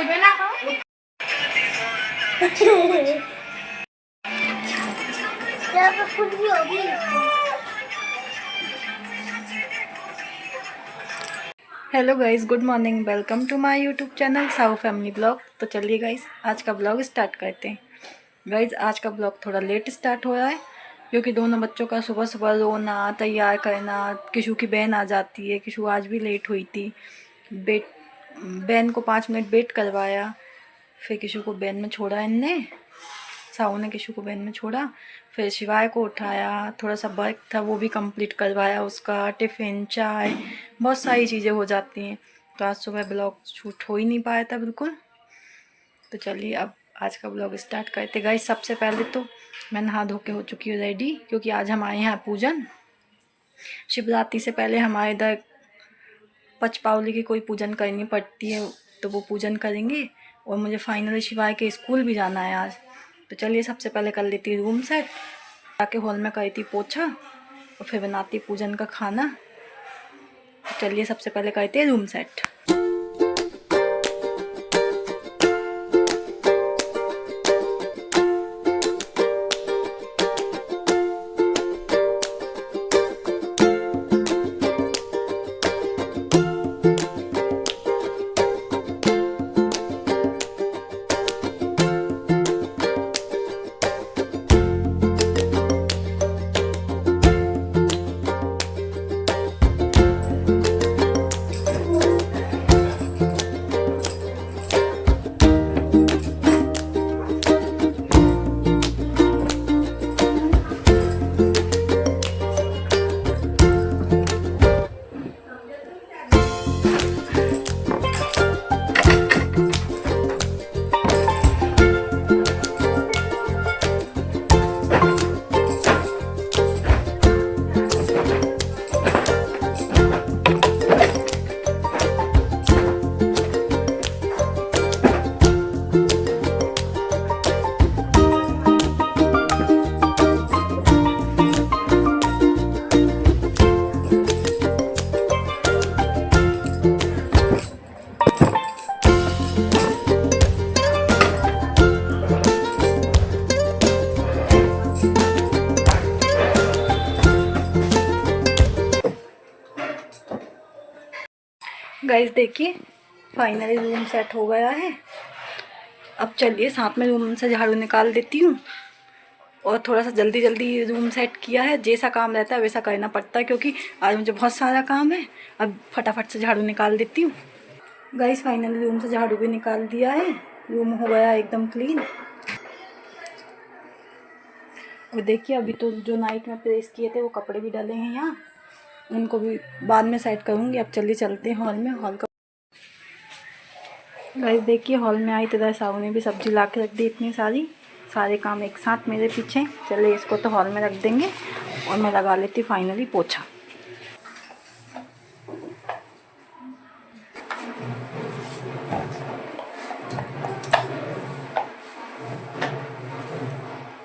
Hello guys, good morning. Welcome to my YouTube channel Sahu family blog. तो चलिए guys, आज का ब्लॉग स्टार्ट करते हैं। गाइस, आज का ब्लॉग थोड़ा लेट स्टार्ट हो रहा है क्योंकि दोनों बच्चों का सुबह सुबह रोना, तैयार करना। किशु की बहन आ जाती है। किशु आज भी लेट हुई थी। बहन को 5 मिनट वेट करवाया, फिर किशु को बहन में छोड़ा इनने। साहू ने किशु को बहन में छोड़ा, फिर शिवाय को उठाया, थोड़ा सा वर्क था वो भी कंप्लीट करवाया, उसका टिफ़िन, चाय, बहुत सारी चीज़ें हो जाती हैं। तो आज सुबह ब्लॉग शूट हो ही नहीं पाया था बिल्कुल। तो चलिए अब आज का ब्लॉग स्टार्ट करते। गाइस, सबसे पहले तो मैं नहा धो के हो चुकी हूँ रेडी, क्योंकि आज हम आए हैं पूजन। शिवरात्रि से पहले हमारे इधर पचपावली की कोई पूजन करनी पड़ती है, तो वो पूजन करेंगे। और मुझे फाइनली शिवाय के स्कूल भी जाना है आज। तो चलिए सबसे पहले कर लेती रूम सेट, जाके हॉल में करती पोछा और फिर बनाती पूजन का खाना। तो चलिए सबसे पहले करते हैं रूम सेट। गाइस देखिए, फाइनली रूम सेट हो गया है। अब चलिए साथ में रूम से झाड़ू निकाल देती हूँ। और थोड़ा सा जल्दी जल्दी रूम सेट किया है, जैसा काम रहता है वैसा करना पड़ता है, क्योंकि आज मुझे बहुत सारा काम है। अब फटाफट से झाड़ू निकाल देती हूँ। गाइस, फाइनली रूम से झाड़ू भी निकाल दिया है। रूम हो गया एकदम क्लीन। और देखिए, अभी तो जो नाइट में प्रेस किए थे वो कपड़े भी डले हैं यहाँ, उनको भी बाद में सेट करूँगी। अब चलिए चलते हैं हॉल में। हॉल का गाइस देखिए, हॉल में आई तो इधर साहू ने भी सब्जी ला के रख दी इतनी सारे काम एक साथ मेरे पीछे। चलिए इसको तो हॉल में रख देंगे और मैं लगा लेती फाइनली पोछा।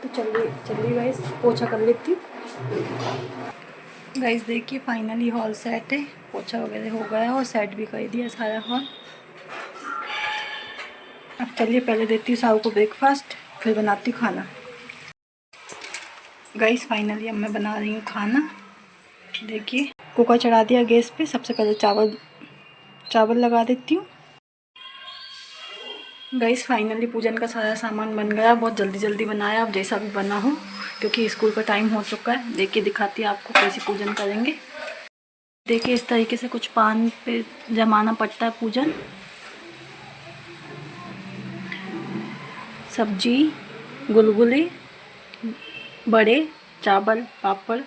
तो चलिए गाइस, पोछा कर लेती हूँ। गाइस देखिए, फाइनली हॉल सेट है। पोछा वगैरह हो गया और सेट भी कर दिया सारा हॉल। अब चलिए पहले देती हूँ साहू को ब्रेकफास्ट, फिर बनाती हूँ खाना। गाइस फाइनली अब मैं बना रही हूँ खाना। देखिए, कुकर चढ़ा दिया गैस पे। सबसे पहले चावल लगा देती हूँ। गाइस फाइनली पूजन का सारा सामान बन गया। बहुत जल्दी जल्दी बनाया, अब जैसा भी बना हो, क्योंकि स्कूल का टाइम हो चुका है। देखिए दिखाती है आपको कैसे पूजन करेंगे। देखिए इस तरीके से कुछ पान पे जमाना पड़ता है पूजन। सब्जी, गुलगुले, बड़े, चावल, पापड़,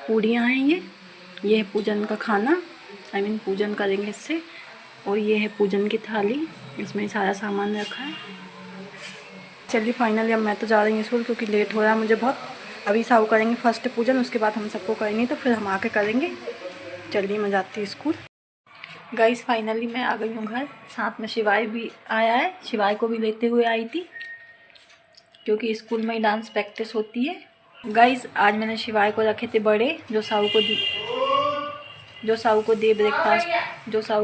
पूड़ियाँ हैं ये है पूजन का खाना। पूजन करेंगे इससे। और ये है पूजन की थाली, इसमें सारा सामान रखा है। चलिए फाइनली अब मैं तो जा रही हूँ स्कूल, क्योंकि लेट हो रहा है मुझे बहुत। अभी साहू करेंगे फर्स्ट पूजन, उसके बाद हम सबको करेंगे, तो फिर हम आके करेंगे। चलिए मैं जाती हूँ स्कूल। गाइस फाइनली मैं आ गई हूँ घर। साथ में शिवाय भी आया है। शिवाय को भी लेते हुए आई थी, क्योंकि स्कूल में ही डांस प्रैक्टिस होती है। गाइस आज मैंने शिवाय को रखे थे बड़े, जो साहू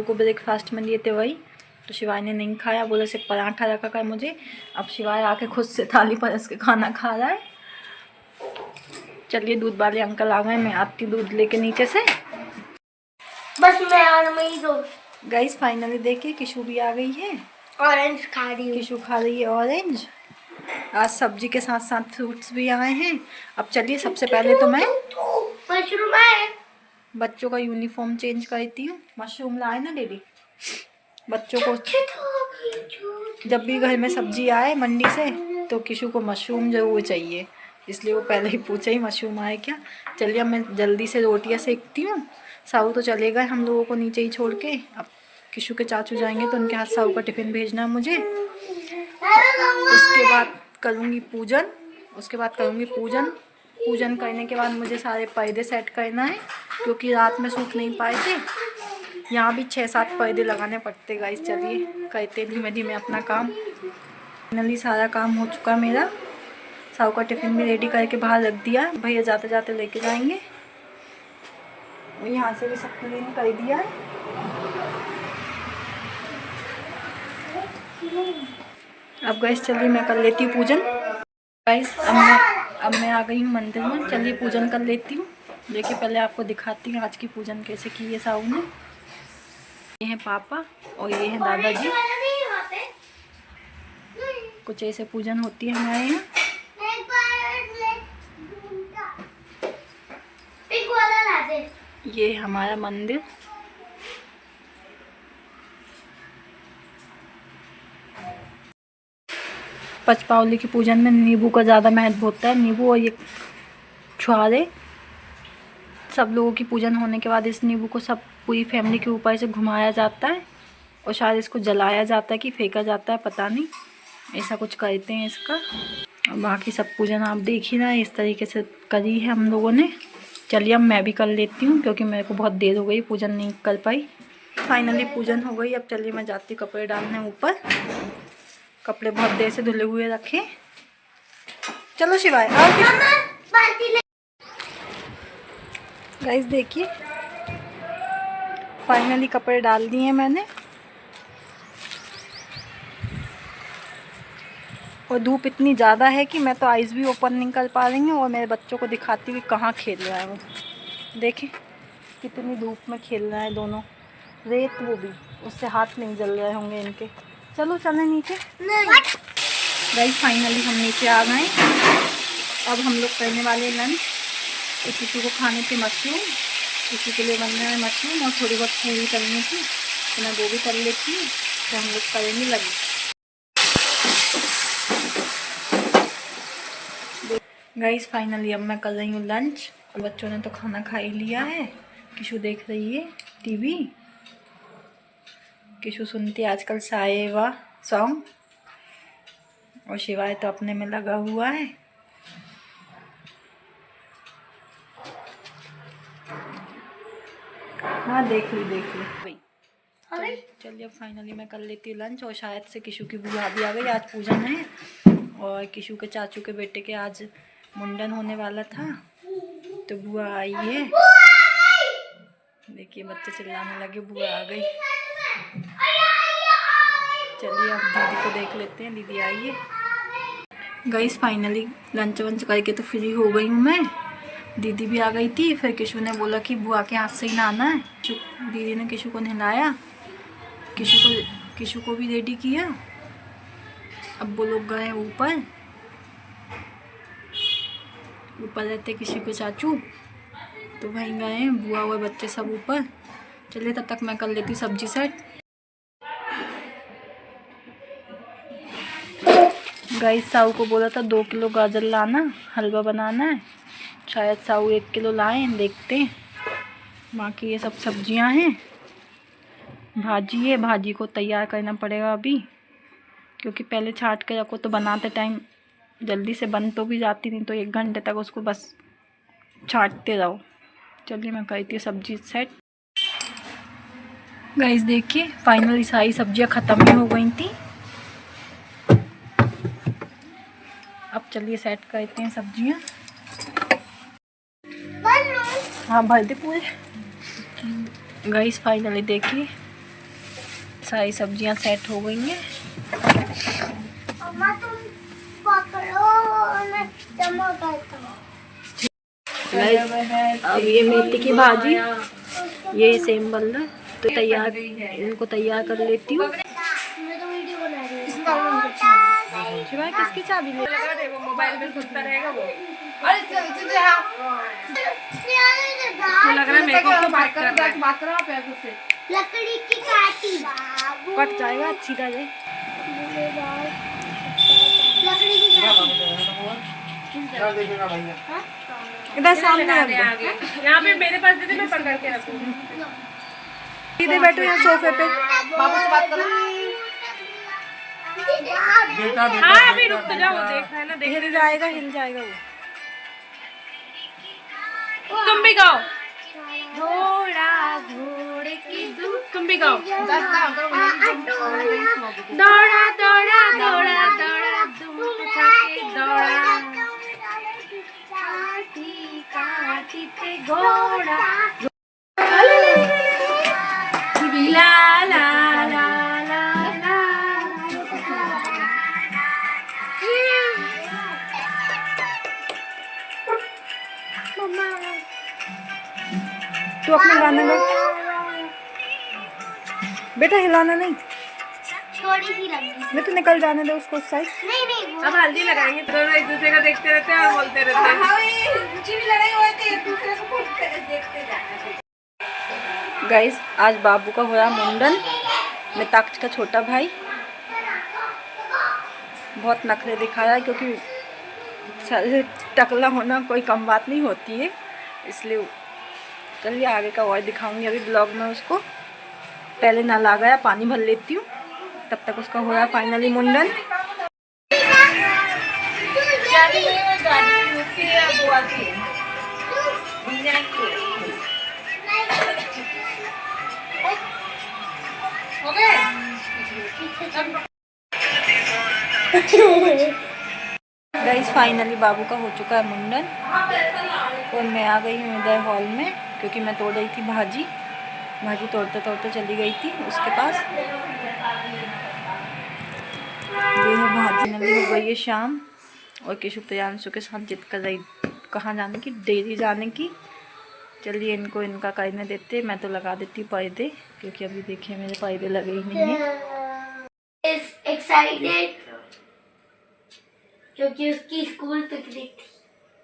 को ब्रेकफास्ट में दिए थे वही। तो शिवाय ने नहीं खाया, बोला सिर्फ पराठा रखा कर मुझे। अब शिवाय आके खुद से थाली परस के खाना खा रहा है। चलिए दूध वाले अंकल आ गए, मैं आती दूध लेके नीचे से। बस मैं और मेरी दोस्त। गाइस फाइनली देखिए किशु भी आ गई है। ऑरेंज खा रही हूँ। किशु खा रही है ऑरेंज। आज सब्जी के साथ साथ फ्रूट्स भी आए हैं। अब चलिए सबसे पहले तो मैं मशरूम है। बच्चों का यूनिफॉर्म चेंज करती हूँ। मशरूम लाए ना डेडी। बच्चों को जब भी घर में सब्जी आए मंडी से तो किशु को मशरूम जरूर चाहिए, इसलिए वो पहले ही पूछा ही मशरूम आए क्या। चलिए अब मैं जल्दी से रोटियाँ सेकती हूँ। साहू तो चले गए हम लोगों को नीचे ही छोड़ के। अब किशु के चाचू जाएंगे तो उनके हाथ साहू का टिफ़िन भेजना है मुझे। उसके बाद करूँगी पूजन। पूजन करने के बाद मुझे सारे पर्दे सेट करना है, क्योंकि रात में सूख नहीं पाए थे। यहाँ भी 6-7 पर्दे लगाने पड़ते गाइस। चलिए करते धीमे धीमे अपना काम। फाइनली सारा काम हो चुका मेरा। साहू का टिफ़िन भी रेडी करके बाहर रख दिया, भैया जाते जाते लेके जाएंगे। यहाँ से भी सब क्लीन कर दिया है। अब गाइस चलिए मैं कर लेती हूँ पूजन। गाइस अब मैं आ गई हूँ मंदिर में। चलिए पूजन कर लेती हूँ। देखिए पहले आपको दिखाती हूँ आज की पूजन कैसे की है साहू ने। ये हैं पापा और ये हैं दादाजी। कुछ ऐसे पूजन होती है हमारे यहाँ। ये हमारा मंदिर। पचपावली की पूजन में नींबू का ज़्यादा महत्व होता है। नींबू और ये छुआरे सब लोगों की पूजन होने के बाद इस नींबू को सब पूरी फैमिली के ऊपर से घुमाया जाता है और शायद इसको जलाया जाता है कि फेंका जाता है, पता नहीं, ऐसा कुछ करते हैं इसका। और बाकी सब पूजन आप देख ही ना इस तरीके से करी है हम लोगों ने। चलिए अब मैं भी कर लेती हूँ, क्योंकि मेरे को बहुत देर हो गई, पूजन नहीं कर पाई। फाइनली पूजन हो गई। अब चलिए मैं जाती हूँ कपड़े डालने ऊपर। कपड़े बहुत देर से धुले हुए रखे। चलो शिवाय गाइस देखिए फाइनली कपड़े डाल दिए हैं मैंने। और धूप इतनी ज़्यादा है कि मैं तो आइज़ भी ओपन नहीं कर पा रही हूँ। और मेरे बच्चों को दिखाती हुई कहाँ खेल रहा है वो। देखें कितनी धूप में खेल रहा है दोनों। रेत वो भी, उससे हाथ नहीं जल रहे होंगे इनके। चलो चलें नीचे। गाइस फाइनली हम नीचे आ गए। अब हम लोग करने वाले लंच। तो किसी को खाने के मशरूम, किसी के लिए बनना है मशरूम और थोड़ी बहुत पूरी करनी थी तो मैं वो भी कर लेती हूँ। तो हम लोग करेंगे लंच। गाइस फाइनली अब मैं कर रही हूँ लंच। और बच्चों ने तो खाना खा ही लिया है। किशु देख रही है टीवी। किशु सुनती है आजकल साएवा सॉन्ग। और शिवाय तो अपने में लगा हुआ है। हाँ देख ली भाई। चलिए अब फाइनली मैं कर लेती हूँ लंच। और शायद से किशु की बुआ भी आ गई। आज पूजन है और किशु के चाचू के बेटे के आज मुंडन होने वाला था, तो बुआ आई है। देखिए बच्चे चिल्लाने लगे, बुआ आ गई। चलिए अब दीदी को देख लेते हैं, दीदी आई है। गाइस फाइनली लंच वंच करके तो फ्री हो गई हूँ मैं। दीदी भी आ गई थी। फिर किशु ने बोला कि बुआ के हाथ से ही नहाना है। दीदी ने किशु को नहलाया, किशु को भी रेडी किया। अब वो लोग गए ऊपर रहते किसी के चाचू, तो वहीं गए हैं बुआ और बच्चे सब ऊपर। चलिए तब तक मैं कर लेती सब्जी सेट। गाइस साहू को बोला था 2 किलो गाजर लाना, हलवा बनाना है। शायद साहू 1 किलो लाएं, देखते हैं। बाकी ये सब सब्जियां हैं। भाजी है, भाजी को तैयार करना पड़ेगा अभी, क्योंकि पहले छाट के रखो तो बनाते टाइम जल्दी से बन तो भी जाती, नहीं तो 1 घंटे तक उसको बस छाटते रहो। चलिए मैं करती हूँ सब्जी सेट। गाइस देखिए फाइनली सारी सब्जियां ख़त्म ही हो गई थी। अब चलिए सेट करते हैं सब्जियां। हाँ भर दे पूरे। गाइस फाइनली देखिए सारी सब्जियां सेट हो गई हैं। अम्मा तुम पकड़ो और मैं जमा करता हूँ। अब ये मेथी की भाजी, ये सेम बल्ला तो तैयार, इनको तैयार कर लेती हूँ। मैं तो वीडियो बना रही हूँ। शिवाय किसकी चाबी ले? मोबाइल में सुनता रहेगा वो। अरे चल हाँ। लग रहा है मेरे को बात कर रहा है। लकड़ी की काटी कट जाएगा, सीधा जाए। लकड़ी की इधर सामने रख दो। यहाँ पे मेरे पास दे दे, मैं पकड़ के रखूंगी। सीधे बैठो यहाँ सोफे पे। बाबू से बात करो। हाँ अभी रुक तो जाओ, देख है ना, देख। हिल जाएगा, हिल जाएगा वो। तुम भी गाओ। घोड़ा घोड़े की दूध, तुम भी गाओ। दौड़ा दौड़ा दौड़ा दौड़ा दुम के दौड़ा, काटी काटी ते घोड़ा, ला ला ला ला ला। तू अपने गाने गा बेटा, हिलाना नहीं। थोड़ी सी लगी। मैं तो निकल जाने दे उसको उस साइड। नहीं नहीं वो अब हल्दी लगाएंगे, दोनों एक दूसरे का देखते रहते हैं और बोलते रहते हैं। कुछ भी लड़ाई होती है, एक दूसरे को देखते जाना। गाइस, आज बाबू का हो रहा मुंडन। मिताक्ष का छोटा भाई बहुत नखरे दिखा रहा है, क्योंकि शरीर टकला होना कोई कम बात नहीं होती है, इसलिए चलिए आगे का और दिखाऊंगी अभी ब्लॉग में उसको। पहले नला गया, पानी भर लेती हूँ, तब तक उसका हो रहा फाइनली मुंडन। गाइस, फाइनली बाबू का हो चुका है मुंडन और मैं आ गई हूँ इधर हॉल में, क्योंकि मैं तोड़ रही थी भाजी तोड़ते तोड़ते चली गई थी उसके पास। ये है भाजी नली हो गई है शाम, और किशु प्रियांशु के साथ जिद कर रही कहाँ जाने की, डेयरी जाने की। चलिए इनको इनका करने देते, मैं तो लगा देती पर्दे, क्योंकि अभी देखिए मेरे पर्दे लगे ही नहीं है। एक्साइटेड क्योंकि उसकी स्कूल पिकनिक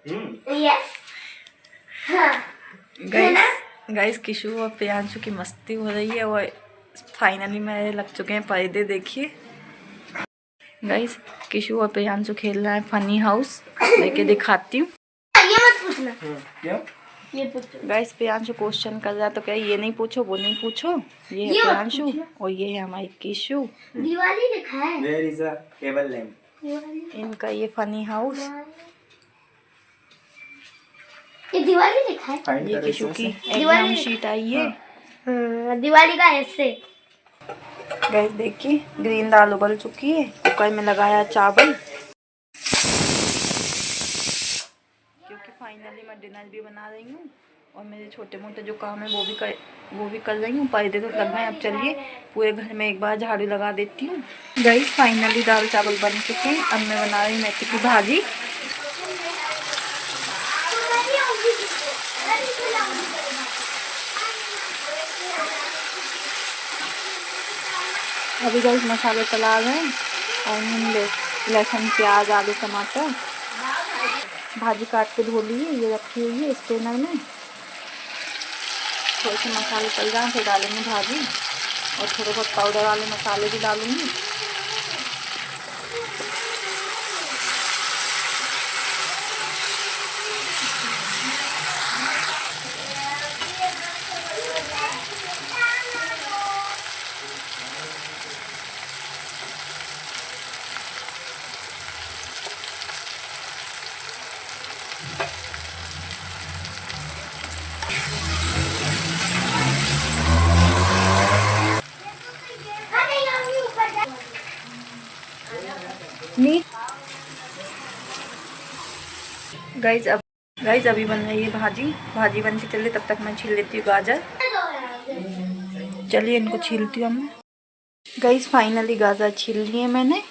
थी। यस गाइस, किशु और प्रियांशु की मस्ती हो रही है और फाइनली मेरे लग चुके हैं पर्दे। देखिए गाइस, किशु और प्रियांशु खेल रहे हैं फनी हाउस, लेके दिखाती हूँ। ये मत पूछना। क्या? ये पूछो। गाइस, प्रियांशु क्वेश्चन कर रहा है, तो क्या ये नहीं पूछो, वो नहीं पूछो। ये है प्रियांशु और ये है हमारी किशु। दिवाली लिखा है। Where is a table lamp? इनका ये फनी हाउस, ये दिवाली लिखा है। ये किशु की एग्जाम शीट आई है। दिवाली का ऐसे। गाइस देखिए, ग्रीन दाल उबल चुकी है, कुकर में लगाया चावल, क्योंकि फाइनली मैं डिनर भी बना रही हूँ और मेरे छोटे मोटे जो काम है वो भी कर रही हूँ। पर्दे तो लग गए, अब चलिए पूरे घर में एक बार झाड़ू लगा देती हूँ। गाइस, फाइनली दाल चावल बन चुके हैं। अब मैं बना रही हूँ मेथी की भाजी। अभी गाइस मसाले तला रहे हैं, और लहसुन प्याज आलू टमाटर, भाजी काट के धो ली है, ये रखी हुई है स्टेनर में। थोड़े से मसाले तल जाएं फिर डालेंगे भाजी, और थोड़े बहुत पाउडर वाले मसाले भी डालूंगी। गाइस अभी बन रही है भाजी बन के चले, तब तक मैं छील लेती हूँ गाजर। चलिए इनको छीलती हूँ मैं। गाइस फाइनली गाजर छील लिए मैंने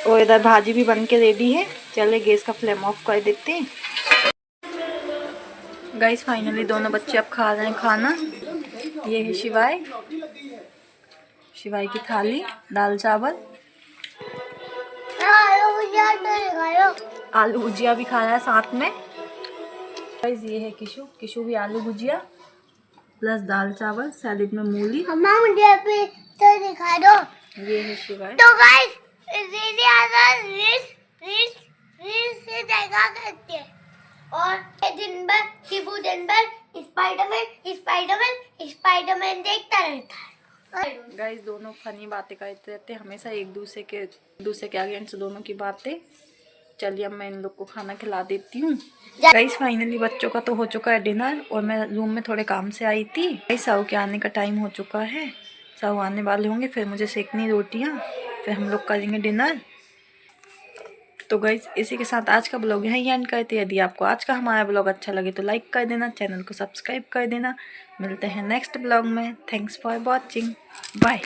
और इधर भाजी भी बन के रेडी है। चले गैस का फ्लेम ऑफ कर देते हैं। गाइस फाइनली दोनों बच्चे अब खा रहे हैं खाना। ये है शिवाय की थाली, दाल चावल, आलू भुजिया भी खा रहा है साथ में। गाइस ये है किशु भी आलू भुजिया प्लस दाल चावल, सैलेड में मूली। अम्मा मुझे भी तो दिखा दो। ये है शिवाय। तो गाइस दीदी आकर रील्स से देखा करते हैं और दिन भर शिबू दिन भर स्पाइडरमैन देखता रहता है। गाइस दोनों फनी बातें करते रहते हैं हमेशा एक दूसरे के अगेंस्ट दोनों की बातें। चलिए अब मैं इन लोग को खाना खिला देती हूँ। गाइस फाइनली बच्चों का तो हो चुका है डिनर और मैं रूम में थोड़े काम से आई थी। गाइस साहू के आने का टाइम हो चुका है, साहू आने वाले होंगे, फिर मुझे सेकनी रोटियाँ, फिर हम लोग करेंगे डिनर। तो गाइस इसी के साथ आज का ब्लॉग यहीं एंड करते हैं। यदि आपको आज का हमारा ब्लॉग अच्छा लगे तो लाइक कर देना, चैनल को सब्सक्राइब कर देना। मिलते हैं नेक्स्ट ब्लॉग में। Thanks for watching, bye.